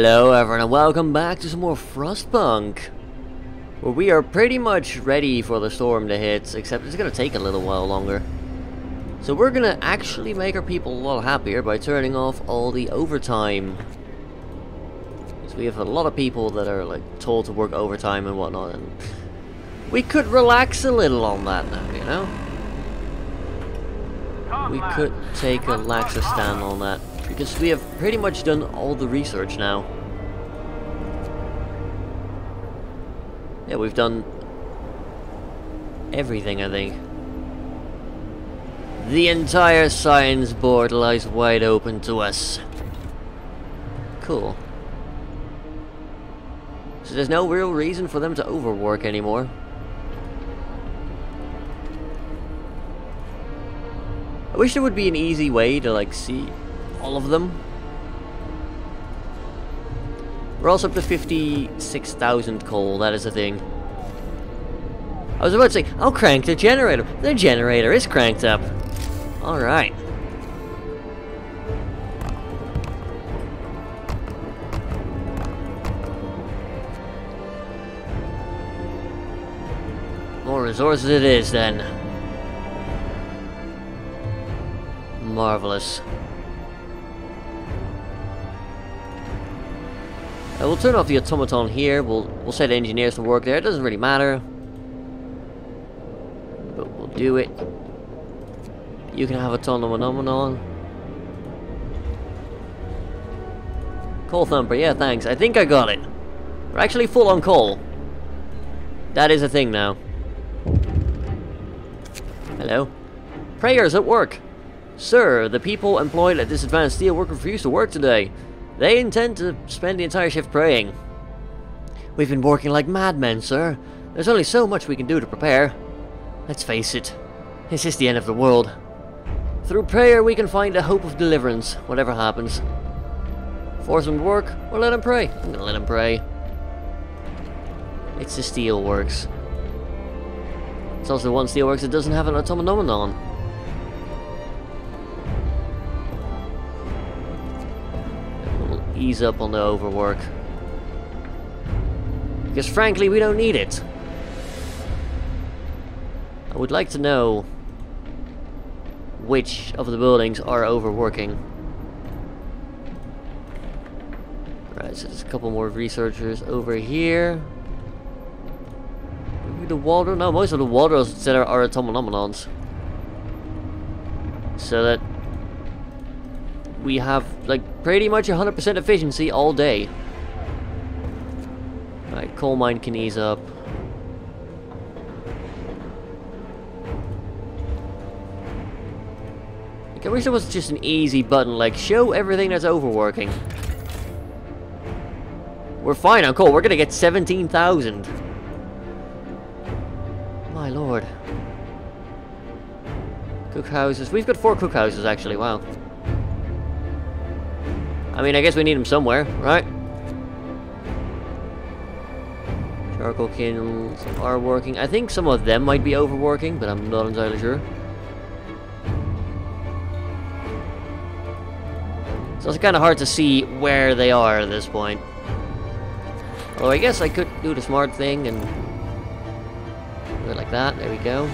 Hello everyone and welcome back to some more Frostpunk, where we are pretty much ready for the storm to hit, except it's going to take a little while longer. So we're going to actually make our people a lot happier by turning off all the overtime. Because we have a lot of people that are like told to work overtime and whatnot, and we could relax a little on that now, you know? We could take a laxer stand on that. Because we have pretty much done all the research now. Yeah, we've done everything, I think. The entire science board lies wide open to us. Cool. So there's no real reason for them to overwork anymore. I wish there would be an easy way to like see all of them. We're also up to 56,000 coal, that is a thing. I was about to say, I'll crank the generator. The generator is cranked up. Alright. More resources it is then. Marvelous. We'll turn off the automaton here. We'll set engineers to work there. It doesn't really matter, but we'll do it. You can have automaton. Coal thumper, yeah, thanks. I think I got it. We're actually full on coal. That is a thing now. Hello. Prayers at work. Sir, the people employed at this advanced steelwork refuse to work today. They intend to spend the entire shift praying. We've been working like madmen, sir. There's only so much we can do to prepare. Let's face it, this is the end of the world. Through prayer we can find a hope of deliverance, whatever happens. Force them to work, or let them pray. I'm gonna let them pray. It's the steelworks. It's also the one steelworks that doesn't have an automaton on. Ease up on the overwork. Because frankly, we don't need it. I would like to know which of the buildings are overworking. Right, so there's a couple more researchers over here. Maybe the Waldorf? No, most of the Waldorfs that are automatons. So that we have like pretty much 100% efficiency all day. Right, coal mine can ease up. Like, I wish there was just an easy button, like show everything that's overworking. We're fine on coal, we're gonna get 17,000. My lord. Cookhouses, we've got 4 cookhouses actually, wow. I mean, I guess we need them somewhere, right? Charcoal kilns are working. I think some of them might be overworking, but I'm not entirely sure. So it's kind of hard to see where they are at this point. Although I guess I could do the smart thing and do it like that. There we go.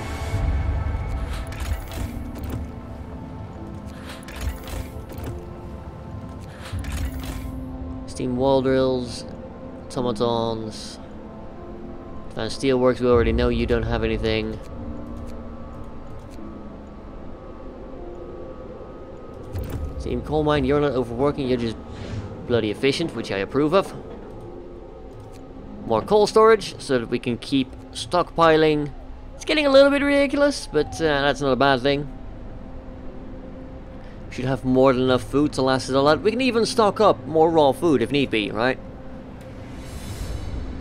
Steam wall drills, automatons, advanced steelworks, we already know you don't have anything. Steam coal mine, you're not overworking, you're just bloody efficient, which I approve of. More coal storage, so that we can keep stockpiling. It's getting a little bit ridiculous, but that's not a bad thing. Should have more than enough food to last us a lot. We can even stock up more raw food if need be, right?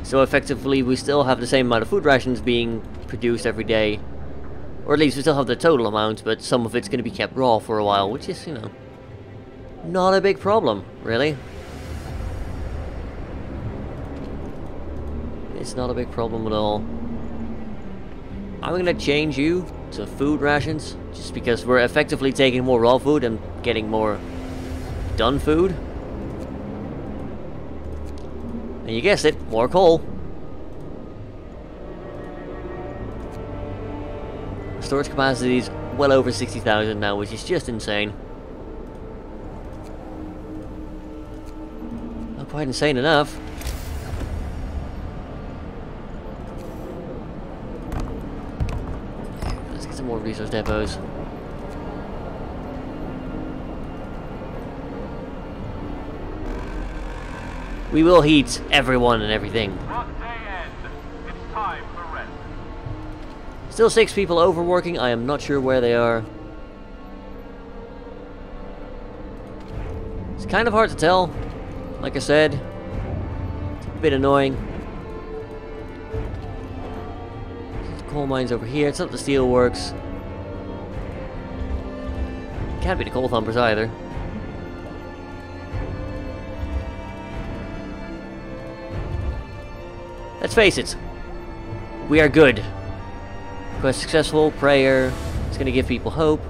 So effectively we still have the same amount of food rations being produced every day. Or at least we still have the total amount, but some of it's going to be kept raw for a while, which is, you know, not a big problem, really. It's not a big problem at all. I'm going to change you to food rations, just because we're effectively taking more raw food and getting more done food. And you guessed it, more coal. Storage capacity is well over 60,000 now, which is just insane. Not quite insane enough. Let's get some more resource depots. We will heat everyone and everything. It's time for rest. Still 6 people overworking. I am not sure where they are. It's kind of hard to tell. Like I said, it's a bit annoying. Coal mines over here. It's not the steel works. Can't be the coal thumpers either. Let's face it, we are good. Quest successful, prayer, it's gonna give people hope.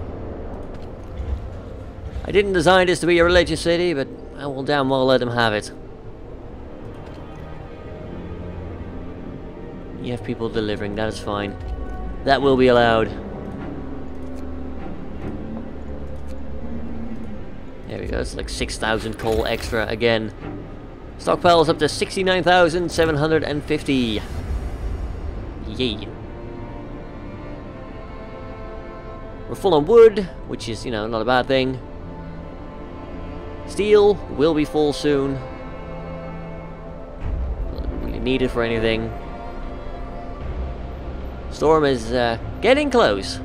I didn't design this to be a religious city, but I will damn well let them have it. You have people delivering, that is fine. That will be allowed. There we go, it's like 6,000 coal extra again. Stockpile is up to 69,750. Yay. We're full on wood, which is, you know, not a bad thing. Steel will be full soon. Not really needed for anything. Storm is getting close.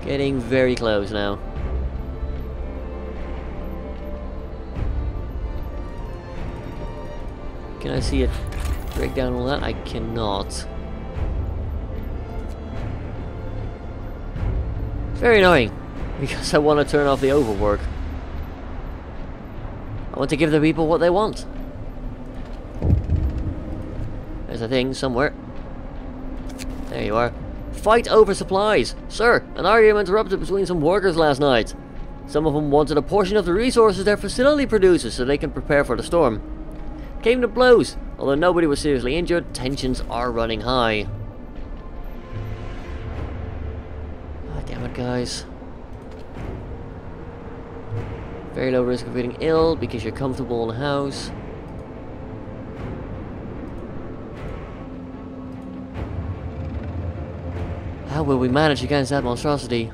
Getting very close now. Can I see it break down all that? I cannot. It's very annoying, because I want to turn off the overwork. I want to give the people what they want. There's a thing somewhere. There you are. Fight over supplies. Sir, an argument erupted between some workers last night. Some of them wanted a portion of the resources their facility produces so they can prepare for the storm. Came to blows. Although nobody was seriously injured, tensions are running high. Ah, damn it, guys. Very low risk of getting ill because you're comfortable in the house. How will we manage against that monstrosity?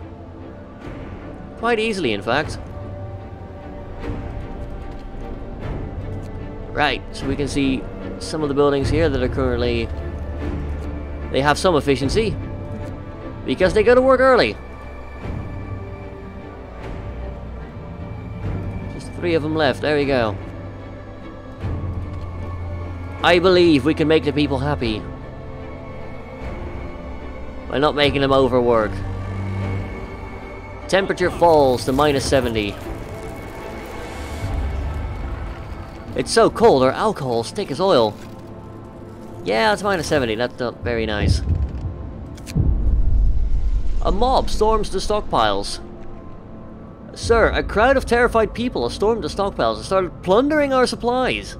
Quite easily, in fact. Right, so we can see some of the buildings here that are currently... They have some efficiency. Because they go to work early. Just 3 of them left, there we go. I believe we can make the people happy. By not making them overwork. Temperature falls to -70. It's so cold, our alcohol's thick as oil. Yeah, it's -70, that's not very nice. A mob storms the stockpiles. Sir, a crowd of terrified people have stormed the stockpiles and started plundering our supplies.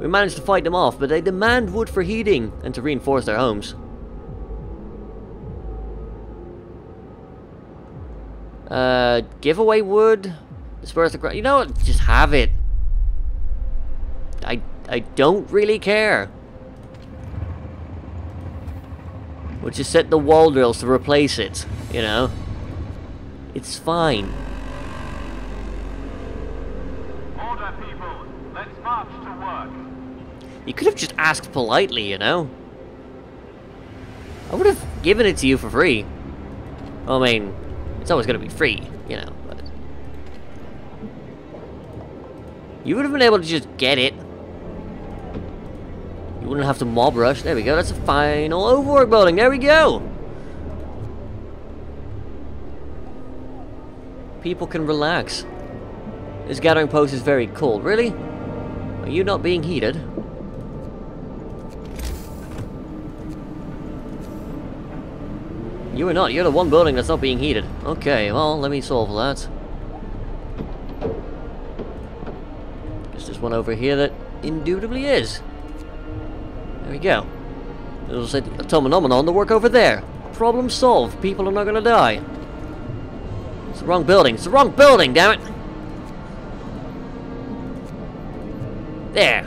We managed to fight them off, but they demand wood for heating and to reinforce their homes. Give away wood. Disperse the crowd. You know what? Just have it. I don't really care. We'll just set the wall drills to replace it, you know? It's fine. Order, people. Let's march to work. You could have just asked politely, you know? I would have given it to you for free. I mean, it's always going to be free, you know, but... You would have been able to just get it. You wouldn't have to mob rush. There we go, that's a final overwork building. There we go! People can relax. This gathering post is very cold. Really? Are you not being heated? You are not. You're the one building that's not being heated. Okay, well, let me solve that. There's one over here that indubitably is. There we go. It'll say a phenomenon to work over there. Problem solved. People are not going to die. It's the wrong building. It's the wrong building, damn it! There.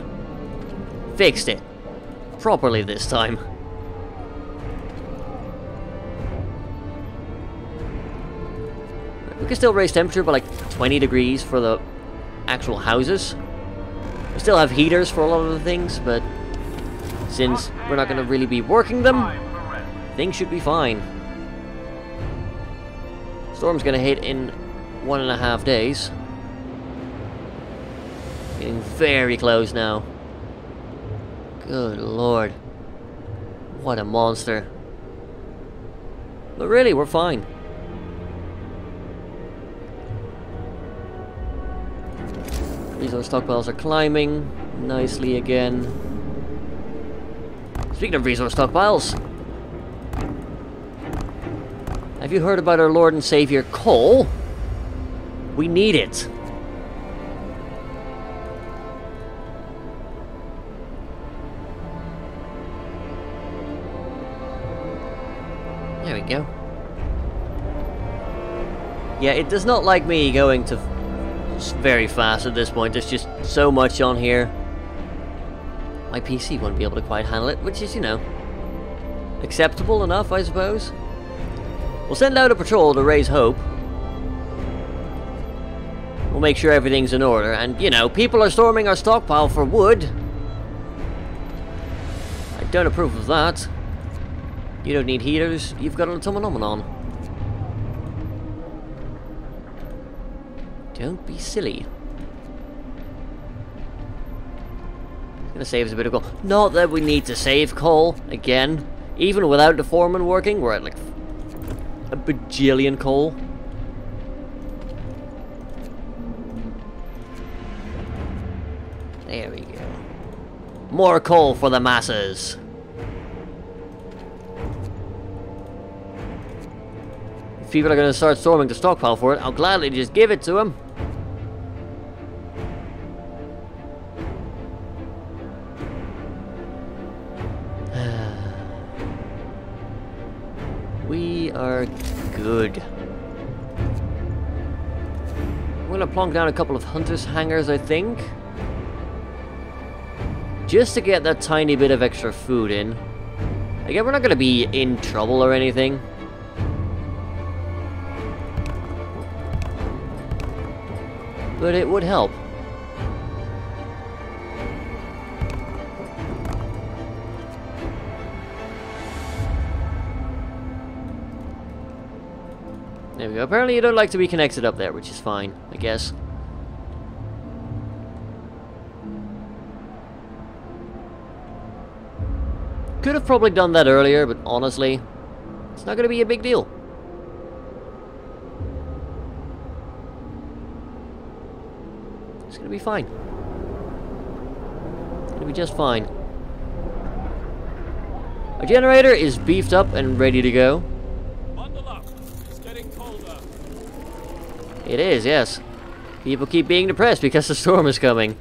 Fixed it. Properly this time. We can still raise temperature by like 20 degrees for the actual houses. We still have heaters for a lot of the things, but since we're not going to really be working them, things should be fine. Storm's going to hit in 1.5 days. Getting very close now. Good lord. What a monster. But really, we're fine. Resource stockpiles are climbing nicely again. Speaking of resource stockpiles, have you heard about our Lord and Savior coal? We need it. There we go. Yeah, it does not like me going to very fast at this point. There's just so much on here. My PC won't be able to quite handle it, which is, you know, acceptable enough, I suppose. We'll send out a patrol to raise hope. We'll make sure everything's in order, and, you know, people are storming our stockpile for wood. I don't approve of that. You don't need heaters, you've got a phenomenon. Don't be silly. Gonna save us a bit of coal. Not that we need to save coal, again. Even without the foreman working, we're at like a bajillion coal. There we go. More coal for the masses. If people are gonna start storming the stockpile for it, I'll gladly just give it to them. We are good. I'm gonna plonk down a couple of hunters' hangars, I think. Just to get that tiny bit of extra food in. Again, we're not gonna be in trouble or anything. But it would help. There we go. Apparently you don't like to be connected up there, which is fine, I guess. Could have probably done that earlier, but honestly, it's not going to be a big deal. It's going to be fine. It's going to be just fine. Our generator is beefed up and ready to go. It is, yes. People keep being depressed because the storm is coming.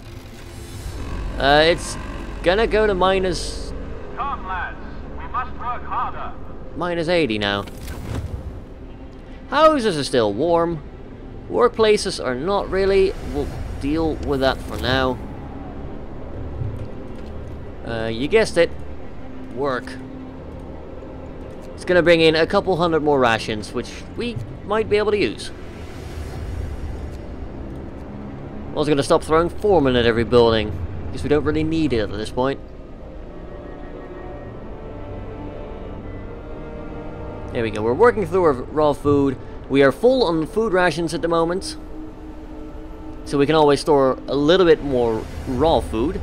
It's gonna go to minus... Come, lads. We must work harder. minus 80 now. Houses are still warm. Workplaces are not really. We'll deal with that for now. You guessed it. Work. It's gonna bring in a couple hundred more rations, which we might be able to use. I was going to stop throwing foremen at every building, because we don't really need it at this point. There we go, we're working through our raw food. We are full on food rations at the moment, so we can always store a little bit more raw food,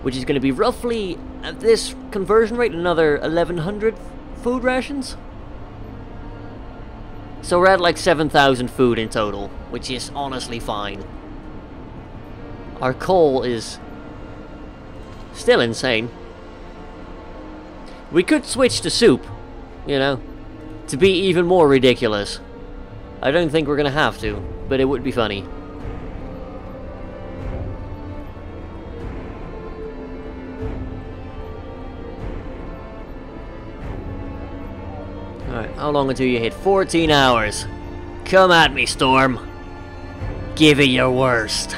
which is going to be roughly, at this conversion rate, another 1,100 food rations. So we're at like 7,000 food in total, which is honestly fine. Our coal is still insane. We could switch to soup, you know, to be even more ridiculous. I don't think we're gonna have to, but it would be funny. Alright, how long until you hit 14 hours? Come at me, Storm. Give it your worst.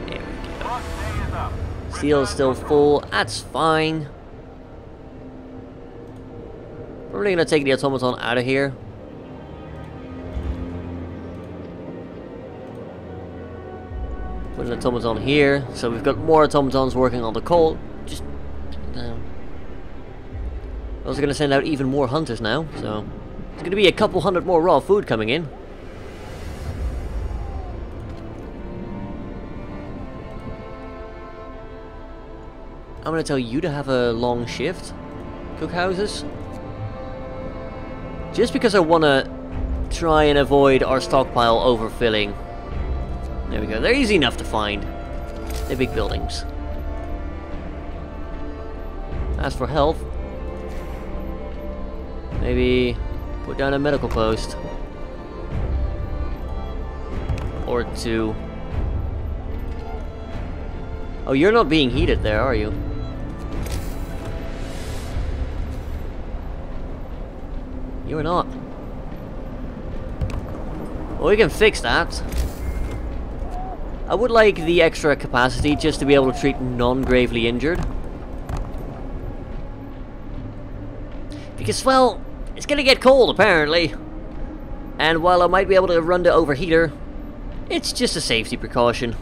There we go. Steel is still full. That's fine. Probably gonna take the automaton out of here. Put an automaton here, so we've got more automatons working on the coal. Just also gonna send out even more hunters now, so there's gonna be a couple hundred more raw food coming in. I'm gonna tell you to have a long shift, cookhouses. Just because I wanna try and avoid our stockpile overfilling. There we go, they're easy enough to find. They're big buildings. As for health, maybe put down a medical post. Or two. Oh, you're not being heated there, are you? You're not. Well, we can fix that. I would like the extra capacity just to be able to treat non-gravely injured. Because, well, it's gonna get cold, apparently. And while I might be able to run the overheater, it's just a safety precaution.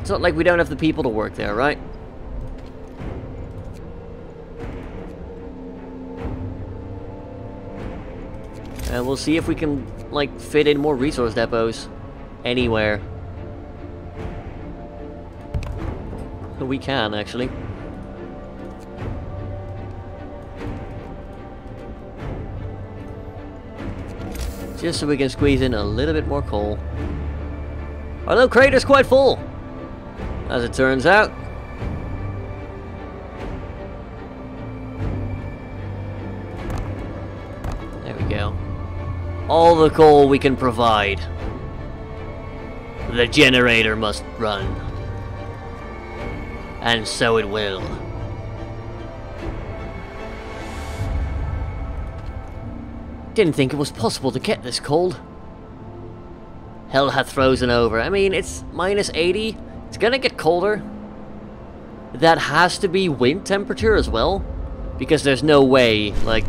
It's not like we don't have the people to work there, right? And we'll see if we can, like, fit in more resource depots. Anywhere. We can, actually. Just so we can squeeze in a little bit more coal. Our little crater's quite full, as it turns out. There we go. All the coal we can provide. The generator must run. And so it will. Didn't think it was possible to get this cold. Hell hath frozen over. I mean, it's minus 80. It's gonna get colder. That has to be wind temperature as well. Because there's no way, like...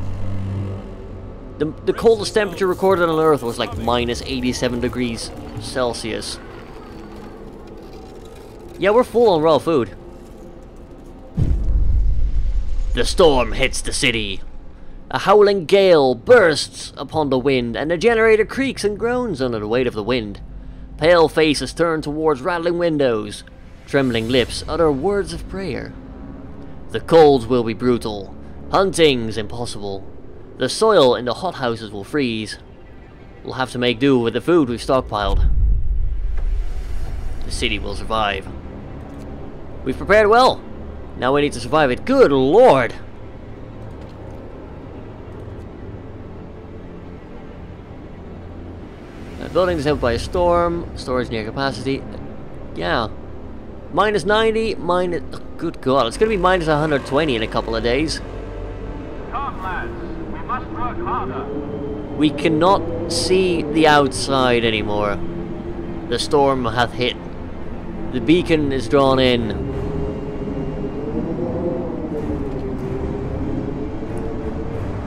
The coldest temperature recorded on Earth was like minus 87 degrees Celsius. Yeah, we're full on raw food. The storm hits the city. A howling gale bursts upon the wind, and the generator creaks and groans under the weight of the wind. Pale faces turn towards rattling windows. Trembling lips utter words of prayer. The cold will be brutal. Hunting's impossible. The soil in the hothouses will freeze. We'll have to make do with the food we've stockpiled. The city will survive. We've prepared well. Now we need to survive it. Good lord! Building is hit by a storm. Storage near capacity. Yeah. Minus 90. Minus... Oh, good god. It's going to be minus 120 in a couple of days. Come, lads. We must work harder. We cannot see the outside anymore. The storm hath hit. The beacon is drawn in.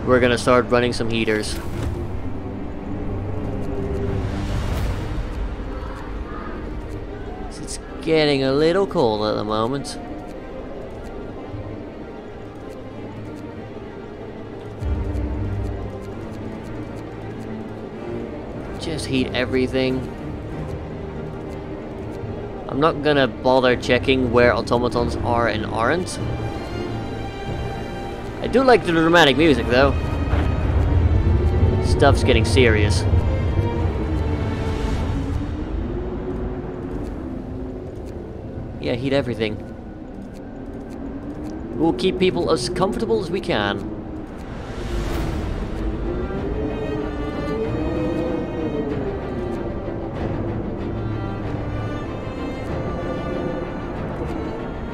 We're gonna start running some heaters. It's getting a little cold at the moment. Just heat everything. I'm not gonna bother checking where automatons are and aren't. I do like the dramatic music though. Stuff's getting serious. Yeah, heat everything. We'll keep people as comfortable as we can.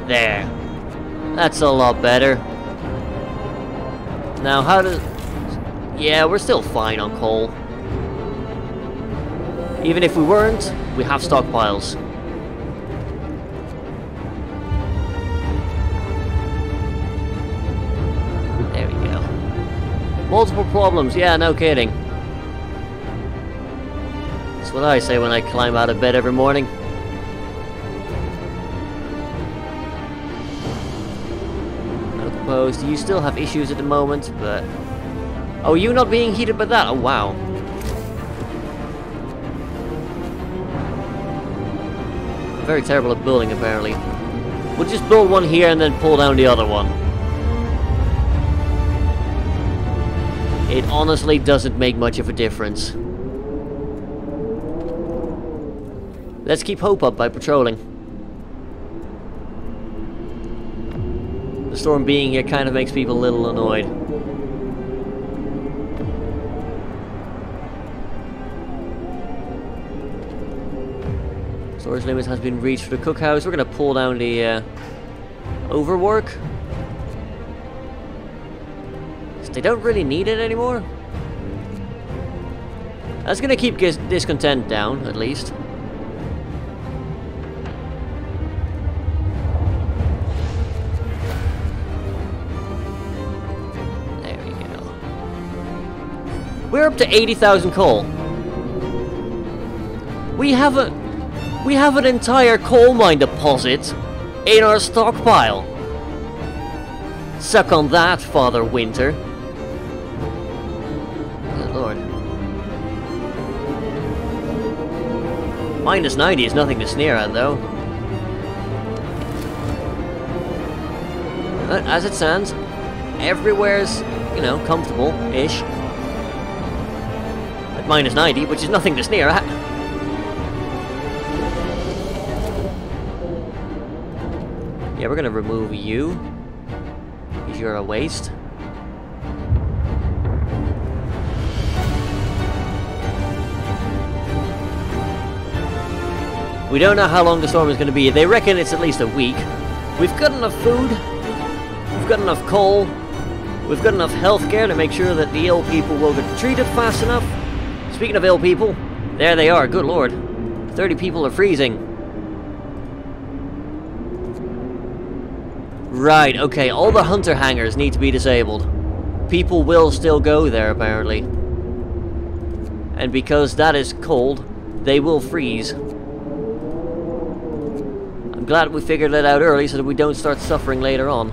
There. That's a lot better. Now, how does... Yeah, we're still fine on coal. Even if we weren't, we have stockpiles. There we go. Multiple problems, yeah, no kidding. That's what I say when I climb out of bed every morning. You still have issues at the moment, but... Oh, you not being heated by that? Oh, wow. Very terrible at building, apparently. We'll just build one here and then pull down the other one. It honestly doesn't make much of a difference. Let's keep hope up by patrolling. The storm being here kind of makes people a little annoyed. Storage limit has been reached for the cookhouse. We're going to pull down the overwork. They don't really need it anymore. That's going to keep discontent down, at least. We're up to 80,000 coal. We have an entire coal mine deposit in our stockpile. Suck on that, Father Winter. Good lord. Minus 90 is nothing to sneer at, though. But as it stands, everywhere's, you know, comfortable-ish. Minus 90, which is nothing to sneer at. Yeah, we're gonna remove you, because you're a waste. We don't know how long the storm is gonna be. They reckon it's at least a week. We've got enough food. We've got enough coal. We've got enough healthcare to make sure that the ill people will get treated fast enough. Speaking of ill people, there they are, good lord. 30 people are freezing. Right, okay, all the hunter hangars need to be disabled. People will still go there, apparently. And because that is cold, they will freeze. I'm glad we figured that out early so that we don't start suffering later on.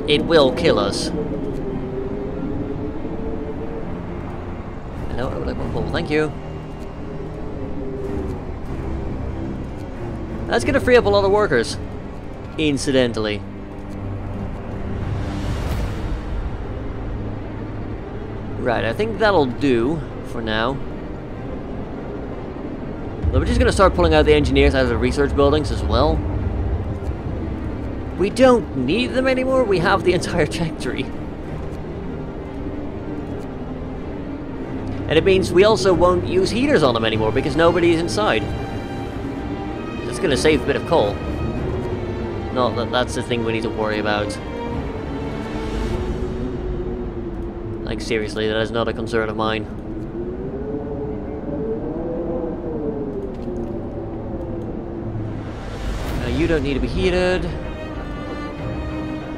It will kill us. Hello, I would like one pull. Thank you. That's going to free up a lot of workers. Incidentally. Right, I think that'll do for now. But we're just going to start pulling out the engineers out of the research buildings as well. We don't need them anymore. We have the entire tech tree. And it means we also won't use heaters on them anymore because nobody's inside. It's going to save a bit of coal. Not that that's the thing we need to worry about. Like, seriously, that is not a concern of mine. You don't need to be heated.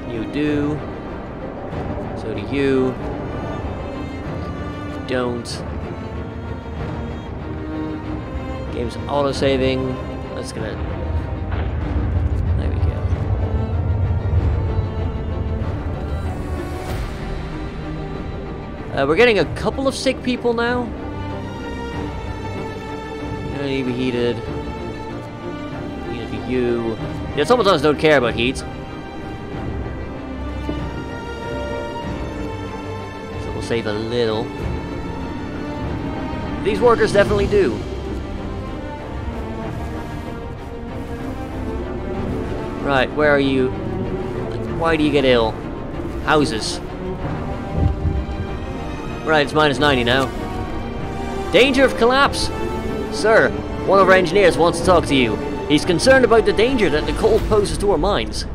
You do. So do you. Don't. Game's auto-saving. That's gonna... There we go. We're getting a couple of sick people now. You don't need to be heated. Neither do you. Yeah, some of us don't care about heat. So we'll save a little. These workers definitely do. Right, where are you? Why do you get ill? Houses. Right, it's minus 90 now. Danger of collapse! Sir, one of our engineers wants to talk to you. He He's concerned about the danger that the cold poses to our mines.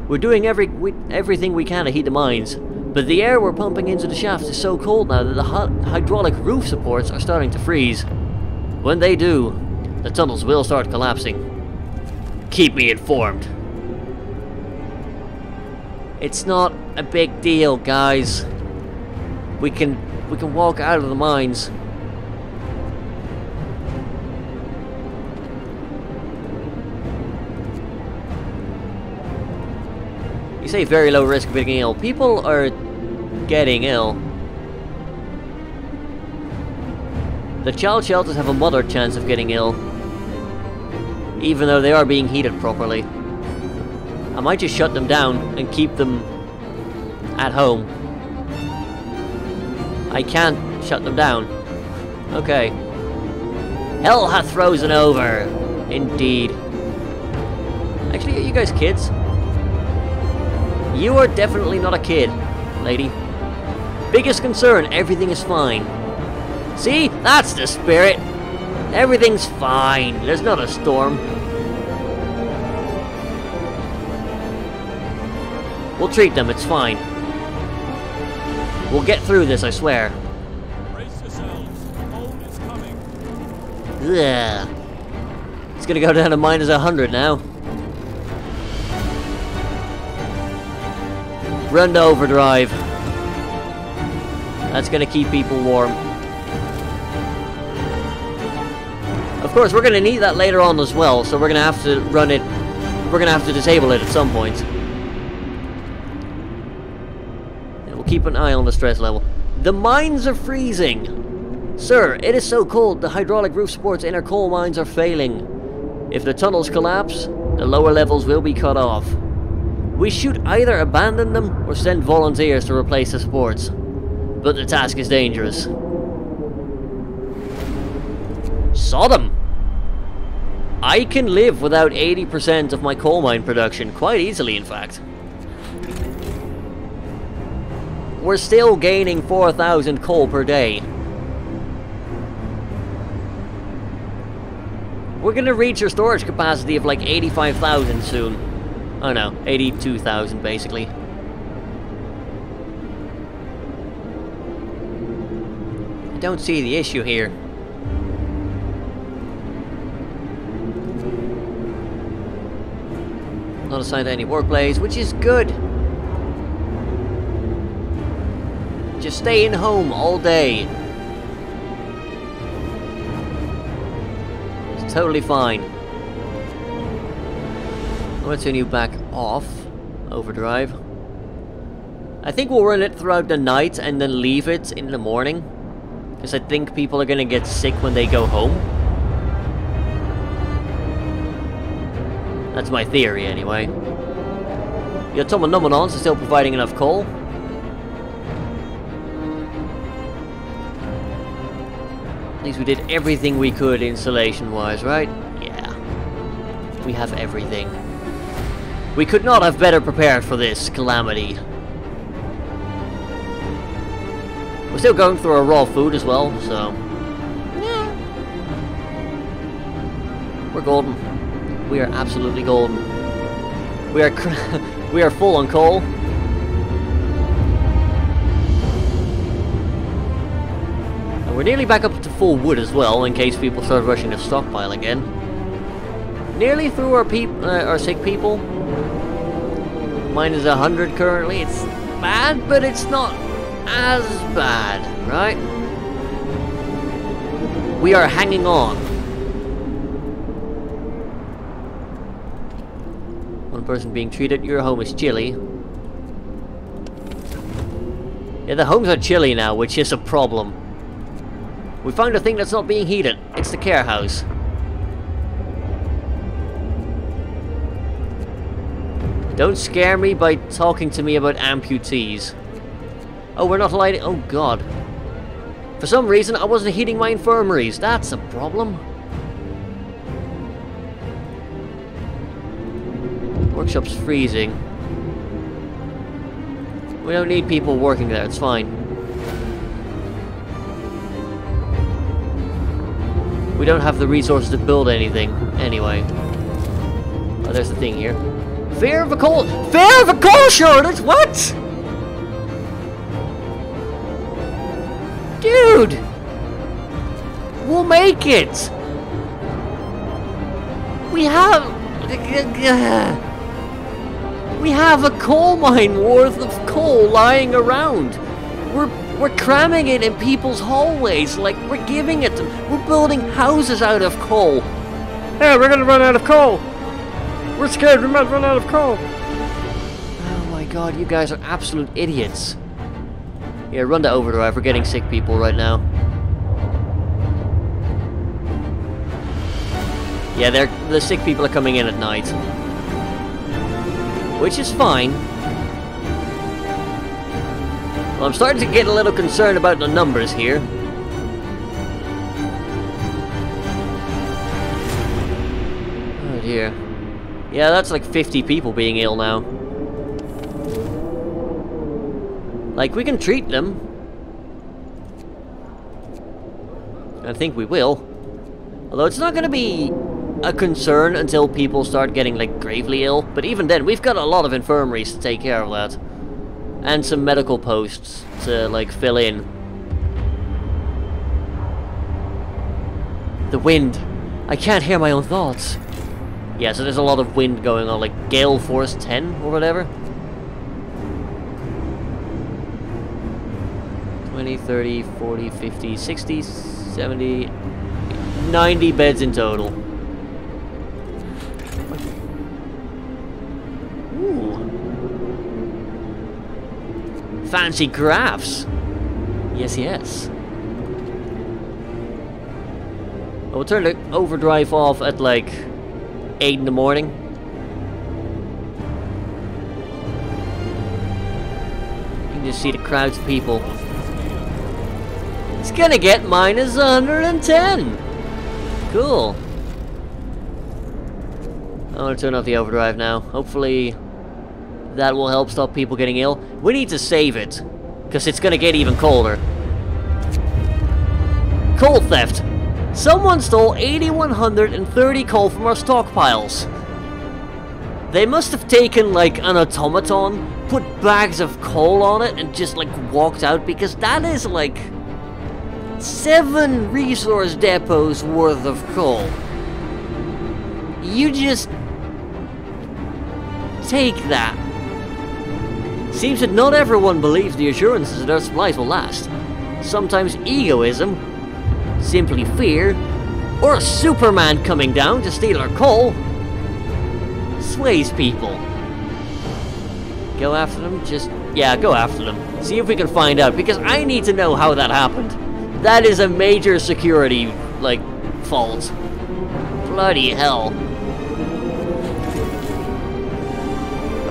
We're doing everything we can to heat the mines, but the air we're pumping into the shafts is so cold now that the hydraulic roof supports are starting to freeze. When they do, the tunnels will start collapsing. Keep me informed. It's not a big deal, guys. We can walk out of the mines. You say very low risk of getting ill. People are getting ill. The child shelters have a moderate chance of getting ill, even though they are being heated properly. I might just shut them down and keep them at home. I can't shut them down. Okay. Hell hath frozen over. Indeed. Actually, are you guys kids? You are definitely not a kid, lady. Biggest concern, everything is fine. See? That's the spirit. Everything's fine. There's not a storm. We'll treat them, it's fine. We'll get through this, I swear. Brace yourselves. Home is coming. Ugh. It's gonna go down to -100 now. Run to overdrive. That's gonna keep people warm. Of course, we're gonna need that later on as well, so we're gonna have to run it. We're gonna have to disable it at some point. And we'll keep an eye on the stress level. The mines are freezing! Sir, it is so cold, the hydraulic roof supports in our coal mines are failing. If the tunnels collapse, the lower levels will be cut off. We should either abandon them or send volunteers to replace the supports. But the task is dangerous. Sodom! I can live without 80% of my coal mine production, quite easily in fact. We're still gaining 4,000 coal per day. We're gonna reach our storage capacity of like 85,000 soon. Oh no, 82,000 basically. I don't see the issue here. Not assigned to any workplace, which is good. Just staying home all day. It's totally fine. Let's turn you back off. Overdrive. I think we'll run it throughout the night and then leave it in the morning. Because I think people are gonna get sick when they go home. That's my theory, anyway. The Automonomonons are still providing enough coal. At least we did everything we could insulation-wise, right? Yeah. We have everything. We could not have better prepared for this calamity. We're still going through our raw food as well, so... yeah. We're golden. We are absolutely golden. We are we are full on coal. And we're nearly back up to full wood as well, in case people start rushing to stockpile again. Nearly through our sick people. -100 currently. It's bad, but it's not as bad, right? We are hanging on. One person being treated. Your home is chilly. Yeah, the homes are chilly now, which is a problem. We found a thing that's not being heated. It's the care house. Don't scare me by talking to me about amputees. Oh, we're not lighting. Oh, God. For some reason, I wasn't heating my infirmaries. That's a problem. Workshop's freezing. We don't need people working there. It's fine. We don't have the resources to build anything, anyway. Oh, there's the thing here. Fear of a coal shortage? What? Dude! We'll make it! We have a coal mine worth of coal lying around. We're cramming it in people's hallways, like we're giving it to them. We're building houses out of coal. Yeah, we're gonna run out of coal. We're scared we might run out of coal. Oh my god, you guys are absolute idiots. Yeah, run to overdrive. We're getting sick people right now. Yeah, the sick people are coming in at night. Which is fine. Well, I'm starting to get a little concerned about the numbers here. Oh dear. Yeah, that's like 50 people being ill now. Like, we can treat them. I think we will. Although it's not going to be a concern until people start getting, like, gravely ill. But even then, we've got a lot of infirmaries to take care of that. And some medical posts to, like, fill in. The wind. I can't hear my own thoughts. Yeah, so there's a lot of wind going on, like gale force 10 or whatever. 20, 30, 40, 50, 60, 70, 90 beds in total. Ooh. Fancy graphs. Yes, yes. We'll turn the overdrive off at like 8 in the morning. You can just see the crowds of people. It's gonna get minus 110. Cool. I'm gonna turn off the overdrive now. Hopefully that will help stop people getting ill. We need to save it, because it's gonna get even colder. Coal theft. Someone stole 8,130 coal from our stockpiles. They must have taken like an automaton, put bags of coal on it, and just like walked out, because that is like 7 resource depots worth of coal. You just take that. Seems that not everyone believes the assurances that their supplies will last. Sometimes egoism, simply fear, or a Superman coming down to steal our coal sways people. Go after them? Yeah, go after them. See if we can find out, because I need to know how that happened. That is a major security, like, fault. Bloody hell.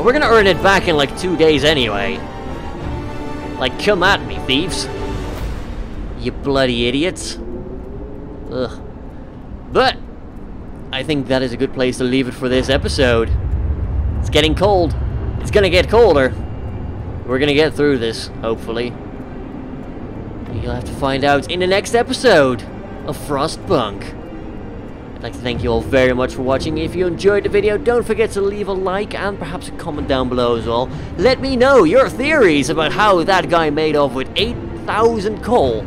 We're gonna earn it back in like 2 days anyway. Like, come at me, thieves. You bloody idiots. Ugh. But I think that is a good place to leave it for this episode. It's getting cold. It's gonna get colder. We're gonna get through this, hopefully. You'll have to find out in the next episode of Frostpunk. I'd like to thank you all very much for watching. If you enjoyed the video, don't forget to leave a like and perhaps a comment down below as well. Let me know your theories about how that guy made off with 8,000 coal.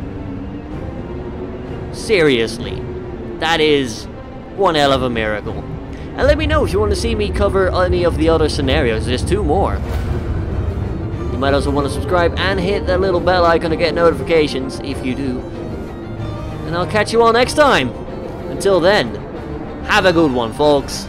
Seriously, that is one hell of a miracle. And let me know if you want to see me cover any of the other scenarios. There's 2 more. You might also want to subscribe and hit that little bell icon to get notifications if you do. And I'll catch you all next time. Until then, have a good one, folks.